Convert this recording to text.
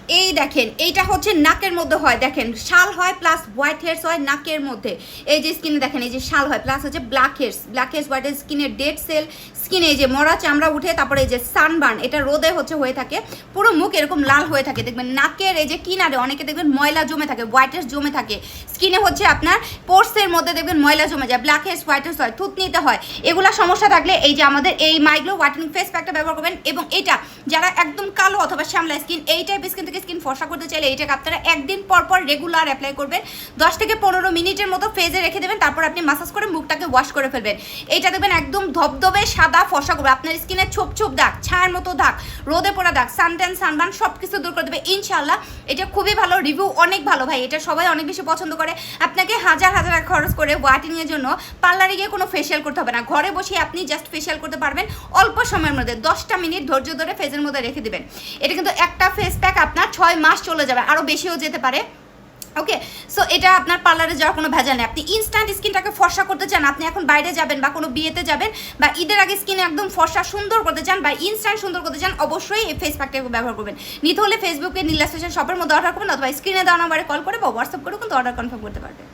এই দেখেন এইটা হচ্ছে নাকের মধ্যে হয়, দেখেন শাল হয় প্লাস হোয়াইট হেয়ার্স হয় নাকের মধ্যে। এই যে স্কিনে দেখেন এই যে শাল হয় প্লাস হচ্ছে ব্ল্যাক হেয়ার্স হোয়াইট হেয়ার্স, স্কিনের ডেড সেল, স্কিনে এই যে মরা চামড়া উঠে, তারপরে এই যে সানবার্ন, এটা রোদে হচ্ছে হয়ে থাকে, পুরো মুখ এরকম লাল হয়ে থাকে। দেখবেন নাকের এই যে কিনারে অনেকে দেখবেন ময়লা জমে থাকে, হোয়াইট হেয়ার্স জমে থাকে, স্কিনে হচ্ছে আপনার পোর্সের মধ্যে দেখবেন ময়লা জমে যায়, ব্ল্যাক হেয়ার্স হোয়াইট হেয়ার্স হয়, থুতনিতে হয়। এগুলা সমস্যা থাকলে এই যে আমাদের এই মাইগ্লো হোয়াইটেনিং ফেস প্যাকটা ব্যবহার করবেন। এবং এটা যারা একদম কালো অথবা শ্যামলা স্কিন, এই টাইপ স্কিন থেকে স্কিন ফর্সা করতে চাইলে এইটাকে আপনারা একদিন পর পর রেগুলার অ্যাপ্লাই করবেন, 10 থেকে 15 মিনিটের মতো ফেজে রেখে দেবেন, তারপর আপনি মাসাজ করে মুখটাকে ওয়াশ করে ফেলবেন। এইটা দেখবেন একদম ধবধবে সাদা ফর্সা করবে, আপনার স্কিনে ছোপ ছোপ দাগ, ছায়ার মতো দাগ, রোদে পড়া দাগ, সানট্যান সানবার্ন সব কিছু দূর করে দেবে ইনশাল্লাহ। এটা খুবই ভালো, রিভিউ অনেক ভালো ভাই, এটা সবাই অনেক বেশি পছন্দ করে। আপনাকে হাজার হাজার টাকা খরচ করে হোয়াইটেনিংয়ের জন্য পার্লারে গিয়ে কোনো ফেশিয়াল করতে হবে না, ঘরে বসে আপনি জাস্ট ফেশিয়াল করতে পারবেন অল্প সময়ের মধ্যে, 10টা মিনিট ধৈর্য ধরে ফেজের মধ্যে রেখে দিবেন। এটা কিন্তু একটা ফেস প্যাক আপনার 6 মাস চলে যাবে, আরও বেশিও যেতে পারে। ওকে, সো এটা আপনার পার্লারে যাওয়ার কোনো ভেজাল নেই। আপনি ইনস্ট্যান্ট স্কিনটাকে ফর্সা করতে চান, আপনি এখন বাইরে যাবেন বা কোনো বিয়েতে যাবেন বা ঈদের আগে স্কিন একদম ফর্সা সুন্দর করতে চান বা ইনস্ট্যান্ট সুন্দর করতে চান, অবশ্যই এই ফেস প্যাকটাকে ব্যবহার করবেন। নিতে হলে ফেসবুকে নীলা ফ্যাশন শপের মধ্যে অর্ডার করবেন অথবা স্ক্রিনে দেওয়া নাম্বারে কল করে বা হোয়াটসঅ্যাপ করে কিন্তু অর্ডার কনফার্ম করতে পারবেন।